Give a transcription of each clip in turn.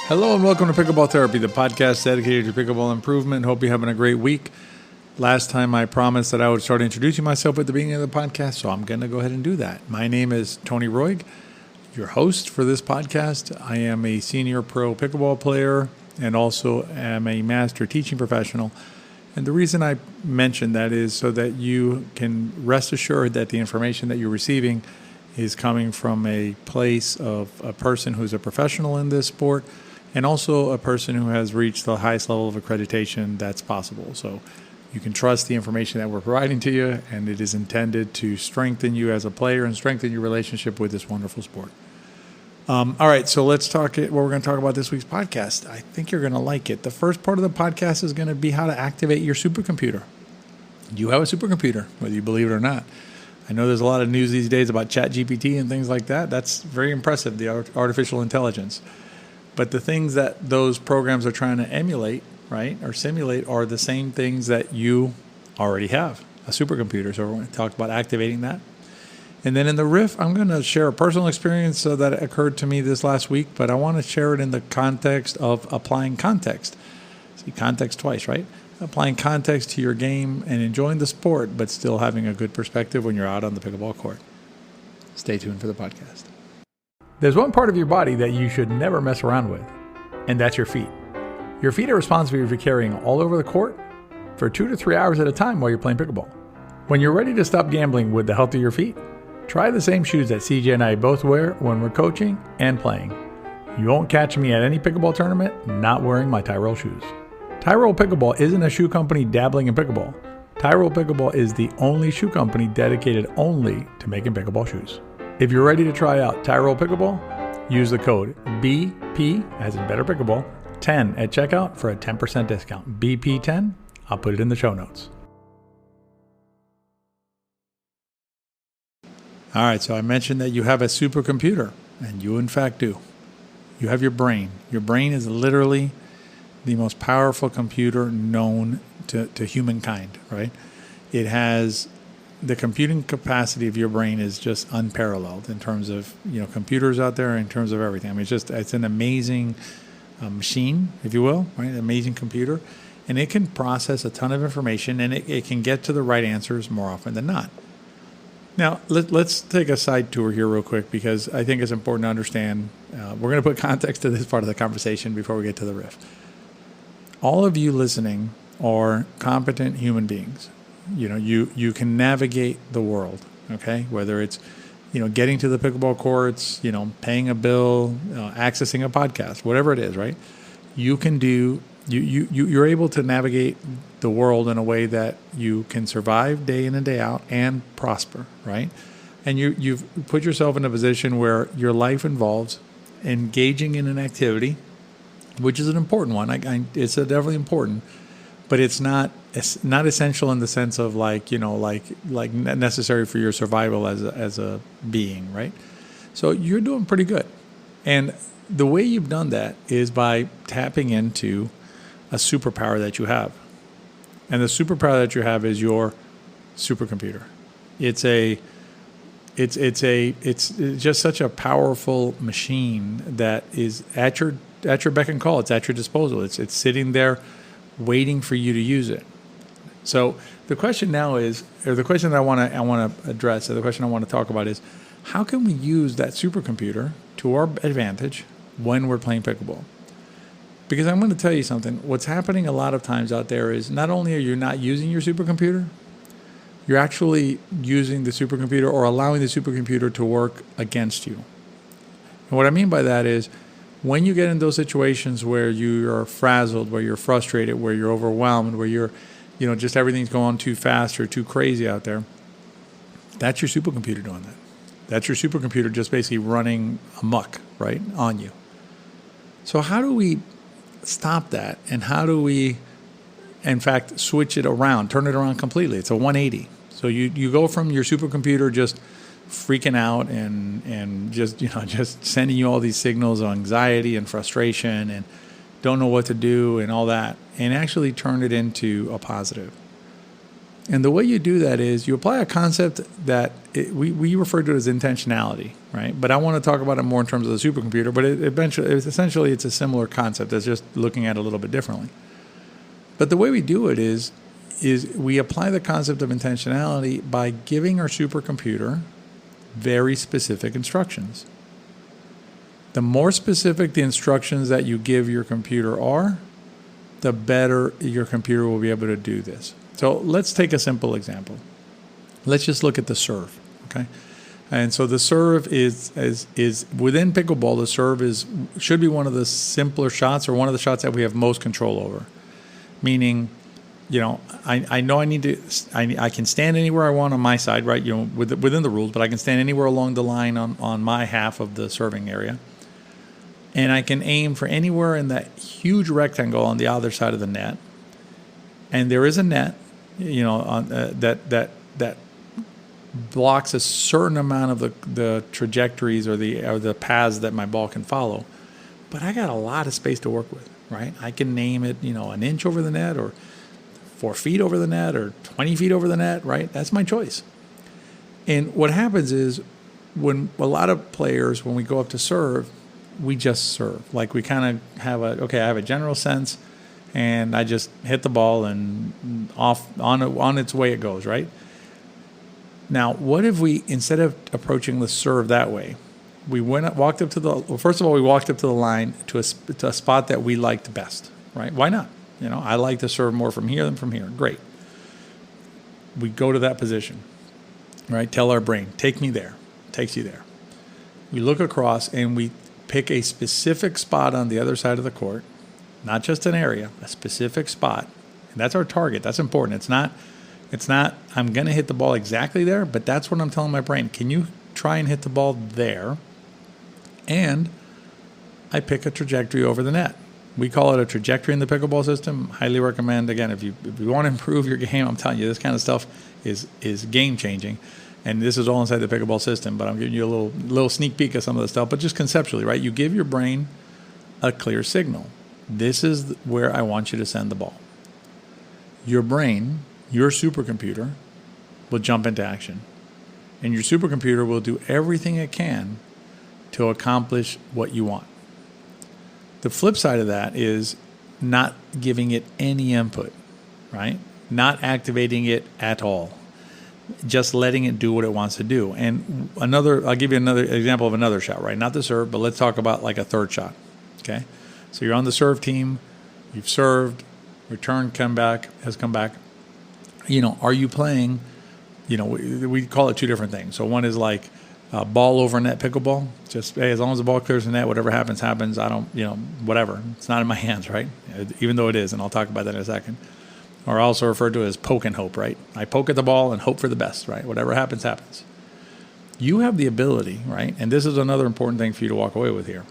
Hello and welcome to Pickleball Therapy, the podcast dedicated to pickleball improvement. Hope you're having a great week. Last time I promised that I would start introducing myself at the beginning of the podcast, so I'm going to go ahead and do that. My name is Tony Roig, your host for this podcast. I am a senior pro pickleball player and also am a master teaching professional. And the reason I mention that is so that you can rest assured that the information that you're receiving is coming from a place of a person who's a professional in this sport and also a person who has reached the highest level of accreditation that's possible. So you can trust the information that we're providing to you, and it is intended to strengthen you as a player and strengthen your relationship with this wonderful sport. All right, so let's talk what we're going to talk about this week's podcast. I think you're going to like it. The first part of the podcast is going to be how to activate your supercomputer. You have a supercomputer, whether you believe it or not. I know there's a lot of news these days about ChatGPT and things like that. That's very impressive, the artificial intelligence. But the things that those programs are trying to emulate, right, or simulate are the same things that you already have, a supercomputer. So we're going to talk about activating that. And then in the riff, I'm going to share a personal experience that occurred to me this last week, but I want to share it in the context of applying context. See, context twice, right? Applying context to your game and enjoying the sport, but still having a good perspective when you're out on the pickleball court. Stay tuned for the podcast. There's one part of your body that you should never mess around with, and that's your feet. Your feet are responsible for carrying all over the court for 2 to 3 hours at a time while you're playing pickleball. When you're ready to stop gambling with the health of your feet, try the same shoes that CJ and I both wear when we're coaching and playing. You won't catch me at any pickleball tournament not wearing my Tyrell shoes. Tyrell Pickleball isn't a shoe company dabbling in pickleball. Tyrell Pickleball is the only shoe company dedicated only to making pickleball shoes. If you're ready to try out Tyrell Pickleball, use the code BP, as in Better Pickleball, 10 at checkout for a 10% discount. BP10, I'll put it in the show notes. All right, so I mentioned that you have a supercomputer, and you in fact do. You have your brain. Your brain is literally the most powerful computer known to humankind, right? It has the computing capacity of your brain is just unparalleled in terms of, computers out there, in terms of everything. I mean, it's an amazing machine, if you will, right? An amazing computer. And it can process a ton of information, and it can get to the right answers more often than not. Now, let's take a side tour here real quick, because I think it's important to understand. We're going to put context to this part of the conversation before we get to the riff. All of you listening are competent human beings. You can navigate the world, okay? Whether it's, getting to the pickleball courts, paying a bill, accessing a podcast, whatever it is, right? You can do, you're able to navigate the world in a way that you can survive day in and day out and prosper, right? And you've put yourself in a position where your life involves engaging in an activity, which is an important one. It's definitely important, but it's not essential in the sense of like necessary for your survival as a being, right? So you're doing pretty good. And the way you've done that is by tapping into a superpower that you have. And the superpower that you have is your supercomputer. It's just such a powerful machine that is at your beck and call. It's at your disposal. It's sitting there waiting for you to use it. So the question now is, or the question that I want to address, or the question I want to talk about is, how can we use that supercomputer to our advantage when we're playing pickleball? Because I'm going to tell you something. What's happening a lot of times out there is not only are you not using your supercomputer, you're actually using the supercomputer or allowing the supercomputer to work against you. And what I mean by that is, when you get in those situations where you're frazzled, where you're frustrated, where you're overwhelmed, where you're, just everything's going too fast or too crazy out there, that's your supercomputer doing that. That's your supercomputer just basically running amok, right, on you. So how do we stop that? And how do we, in fact, switch it around, turn it around completely? It's a 180. So you go from your supercomputer just freaking out and just sending you all these signals of anxiety and frustration and don't know what to do and all that, and actually turn it into a positive. And the way you do that is you apply a concept that we refer to it as intentionality, right? But I want to talk about it more in terms of the supercomputer, but essentially it's a similar concept. It's just looking at it a little bit differently. But the way we do it is we apply the concept of intentionality by giving our supercomputer very specific instructions. The more specific the instructions that you give your computer are, the better your computer will be able to do this. So let's take a simple example. Let's just look at the serve, okay? And so the serve is within pickleball. The serve should be one of the simpler shots, or one of the shots that we have most control over. Meaning, I know I can stand anywhere I want on my side, right? Within the rules, but I can stand anywhere along the line on my half of the serving area, and I can aim for anywhere in that huge rectangle on the other side of the net. And there is a net, that blocks a certain amount of the trajectories or the paths that my ball can follow. But I got a lot of space to work with, right? I can name it, an inch over the net, or 4 feet over the net, or 20 feet over the net, right? That's my choice. And what happens is when a lot of players, when we go up to serve, we just serve. Like we kind of have I have a general sense, and I just hit the ball and on its way it goes, right? Now, what if we, instead of approaching the serve that way, we walked up to the line to a spot that we liked best, right? Why not? I like to serve more from here than from here. Great. We go to that position, right? Tell our brain, take me there. Takes you there. We look across and we pick a specific spot on the other side of the court, not just an area, a specific spot. And that's our target. That's important. It's not I'm going to hit the ball exactly there, but that's what I'm telling my brain. Can you try and hit the ball there? And I pick a trajectory over the net. We call it a trajectory in the pickleball system. Highly recommend, again, if you want to improve your game, I'm telling you, this kind of stuff is game changing. And this is all inside the pickleball system, but I'm giving you a little sneak peek of some of the stuff. But just conceptually, right? You give your brain a clear signal. This is where I want you to send the ball. Your brain, your supercomputer, will jump into action. And your supercomputer will do everything it can to accomplish what you want. The flip side of that is not giving it any input, right? Not activating it at all. Just letting it do what it wants to do. And I'll give you another example of another shot, right? Not the serve, but let's talk about like a third shot, okay? So you're on the serve team, you've served, return has come back. Are you playing, we call it two different things. So one is like ball over net pickleball. Just, hey, as long as the ball clears the net, whatever happens. I don't, whatever. It's not in my hands, right? Even though it is, and I'll talk about that in a second. Or also referred to as poke and hope, right? I poke at the ball and hope for the best, right? Whatever happens, happens. You have the ability, right? And this is another important thing for you to walk away with here.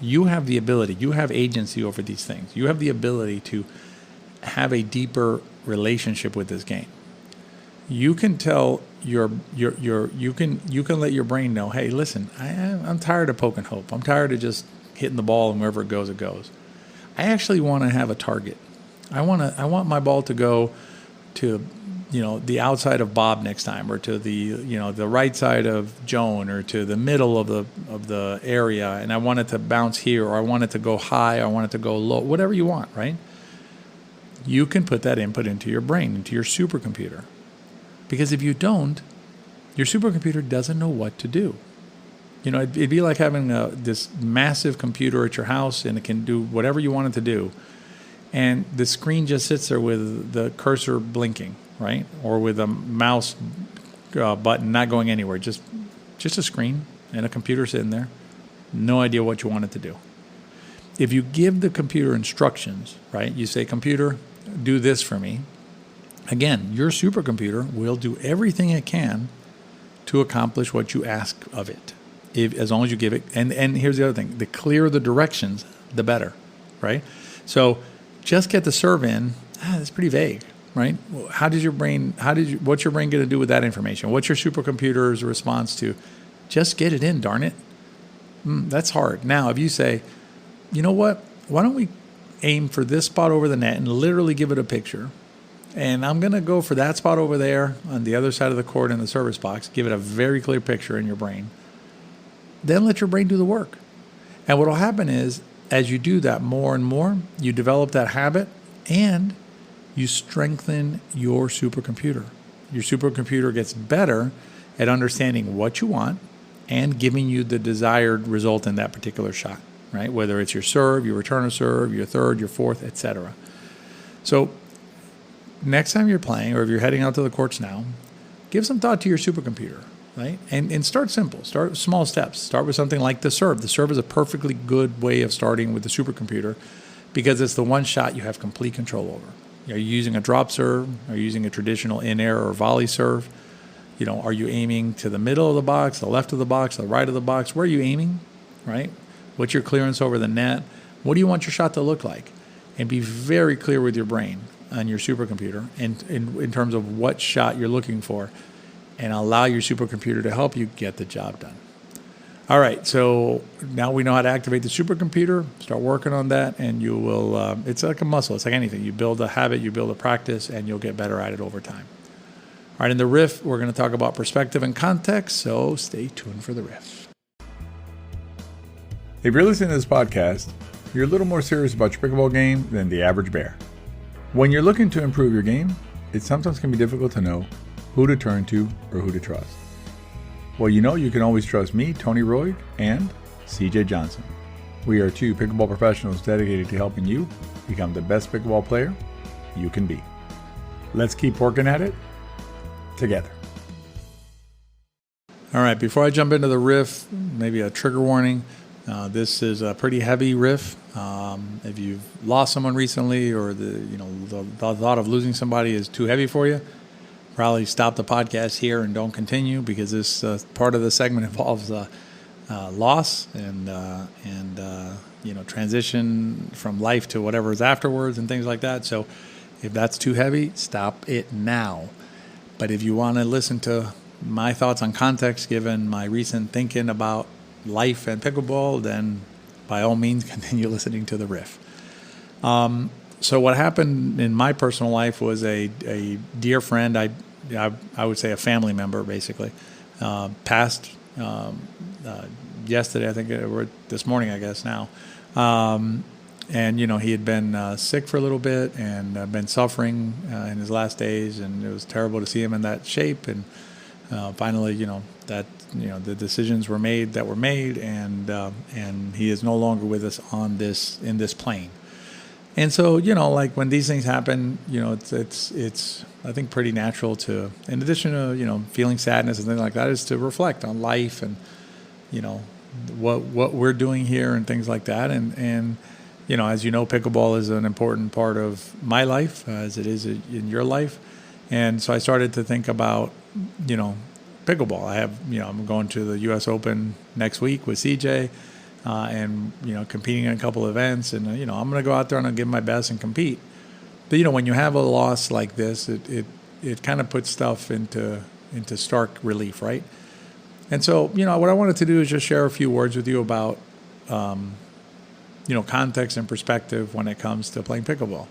You have the ability, you have agency over these things. You have the ability to have a deeper relationship with this game. You can tell you can let your brain know, hey, listen, I'm tired of poke and hope. I'm tired of just hitting the ball and wherever it goes, it goes. I actually want to have a target. I want my ball to go to, the outside of Bob next time, or to the right side of Joan, or to the middle of the area, and I want it to bounce here, or I want it to go high, or I want it to go low, whatever you want, right? You can put that input into your brain, into your supercomputer. Because if you don't, your supercomputer doesn't know what to do. It'd be like having this massive computer at your house, and it can do whatever you want it to do. And the screen just sits there with the cursor blinking, right? Or with a mouse button not going anywhere. Just a screen and a computer sitting there. No idea what you want it to do. If you give the computer instructions, right? You say, computer, do this for me. Again, your supercomputer will do everything it can to accomplish what you ask of it, as long as you give it. And here's the other thing. The clearer the directions, the better, right? So just get the serve in. That's pretty vague, right? What's your brain going to do with that information? What's your supercomputer's response to? Just get it in, darn it. That's hard. Now, if you say, you know what? Why don't we aim for this spot over the net and literally give it a picture? And I'm going to go for that spot over there on the other side of the court in the service box. Give it a very clear picture in your brain. Then let your brain do the work. And what will happen is, as you do that more and more, you develop that habit and you strengthen your supercomputer. Your supercomputer gets better at understanding what you want and giving you the desired result in that particular shot, right? Whether it's your serve, your return of serve, your third, your fourth, etc. So next time you're playing, or if you're heading out to the courts now, give some thought to your supercomputer, right? And start simple. Start with small steps. Start with something like the serve. The serve is a perfectly good way of starting with the supercomputer because it's the one shot you have complete control over. Are you using a drop serve? Are you using a traditional in-air or volley serve? Are you aiming to the middle of the box, the left of the box, the right of the box? Where are you aiming, right? What's your clearance over the net? What do you want your shot to look like? And be very clear with your brain on your supercomputer and in terms of what shot you're looking for, and allow your supercomputer to help you get the job done. All right, so now we know how to activate the supercomputer. Start working on that, and you will, it's like a muscle. It's like anything. You build a habit, you build a practice, and you'll get better at it over time. All right, in the riff, we're going to talk about perspective and context, so stay tuned for the riff. If you're listening to this podcast, you're a little more serious about your pickleball game than the average bear. When you're looking to improve your game, it sometimes can be difficult to know who to turn to or who to trust. Well, you can always trust me, Tony Roy, and CJ Johnson. We are two pickleball professionals dedicated to helping you become the best pickleball player you can be. Let's keep working at it together. All right, before I jump into the riff, maybe a trigger warning. This is a pretty heavy riff. If you've lost someone recently, or the thought of losing somebody is too heavy for you, probably stop the podcast here and don't continue, because this part of the segment involves loss and transition from life to whatever is afterwards and things like that. So if that's too heavy, stop it now. But if you want to listen to my thoughts on context, given my recent thinking about life and pickleball, then by all means continue listening to the riff. So what happened in my personal life was a dear friend, I would say a family member basically, passed yesterday, I think, or this morning, I guess now. And he had been sick for a little bit and been suffering in his last days, and it was terrible to see him in that shape. And finally, the decisions were made, and he is no longer with us in this plane. And so, like when these things happen, it's I think pretty natural to, in addition to feeling sadness and things like that, is to reflect on life and what we're doing here and things like that. And as pickleball is an important part of my life, as it is in your life. And so I started to think about pickleball. I'm going to the U.S. Open next week with CJ, and competing in a couple events, and I'm going to go out there and I'll give my best and compete. But when you have a loss like this, it kind of puts stuff into stark relief, right? And so what I wanted to do is just share a few words with you about context and perspective when it comes to playing pickleball.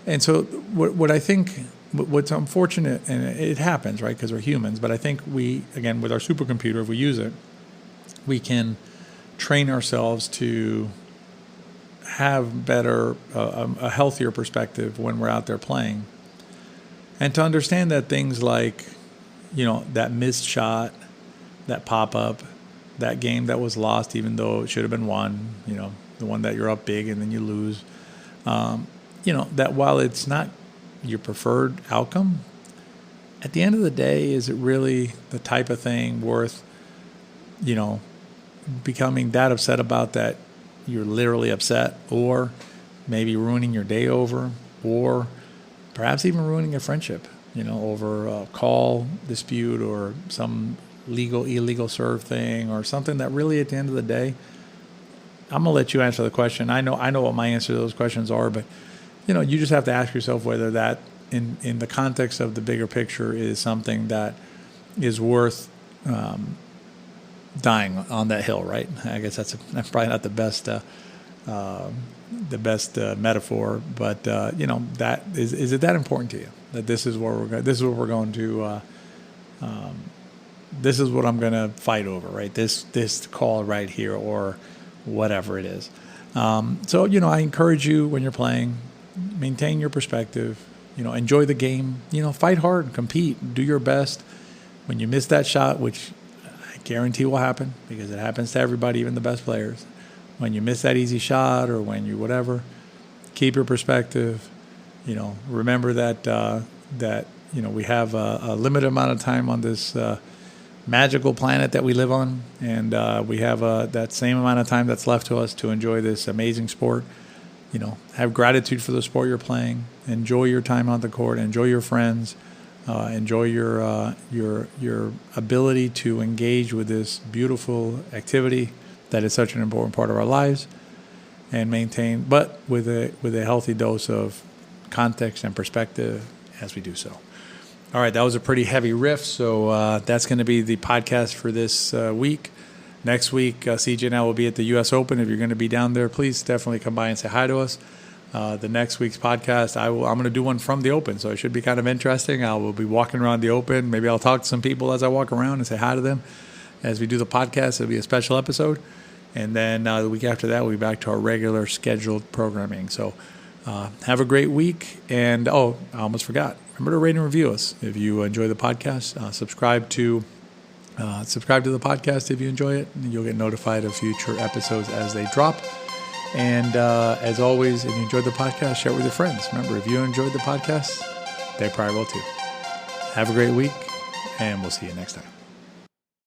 And so what I think, what's unfortunate, and it happens, right, because we're humans, but I think we, again, with our supercomputer, if we use it, we can train ourselves to have a healthier perspective when we're out there playing, and to understand that things like, that missed shot, that pop-up, that game that was lost even though it should have been won, the one that you're up big and then you lose, that while it's not your preferred outcome, at the end of the day, is it really the type of thing worth, becoming that upset about, that you're literally upset, or maybe ruining your day over, or perhaps even ruining a friendship, over a call dispute or some illegal serve thing, or something that really, at the end of the day, I'm going to let you answer the question. I know what my answer to those questions are, but you just have to ask yourself whether that, in the context of the bigger picture, is something that is worth dying on that hill, right? I guess that's probably not the best metaphor, but that is it that important to you that this is what this is what I'm going to fight over, right? This call right here or whatever it is. So I encourage you when you're playing, maintain your perspective. Enjoy the game. Fight hard, compete, do your best. When you miss that shot, which I guarantee will happen because it happens to everybody, even the best players. When you miss that easy shot or when you whatever, keep your perspective. Remember that we have a limited amount of time on this magical planet that we live on, and we have that same amount of time that's left to us to enjoy this amazing sport. Have gratitude for the sport you're playing. Enjoy your time on the court. Enjoy your friends. Enjoy your ability to engage with this beautiful activity that is such an important part of our lives, and maintain, but with a healthy dose of context and perspective as we do so. All right, that was a pretty heavy riff, so that's going to be the podcast for this week. Next week, CJ and I will be at the U.S. Open. If you're going to be down there, please definitely come by and say hi to us. The next week's podcast, I'm going to do one from the Open, so it should be kind of interesting. I will be walking around the Open. Maybe I'll talk to some people as I walk around and say hi to them. As we do the podcast, it'll be a special episode. And then the week after that, we'll be back to our regular scheduled programming. So have a great week. And, I almost forgot. Remember to rate and review us if you enjoy the podcast. Subscribe to the podcast if you enjoy it. And you'll get notified of future episodes as they drop. And as always, if you enjoyed the podcast, share it with your friends. Remember, if you enjoyed the podcast, they probably will too. Have a great week, and we'll see you next time.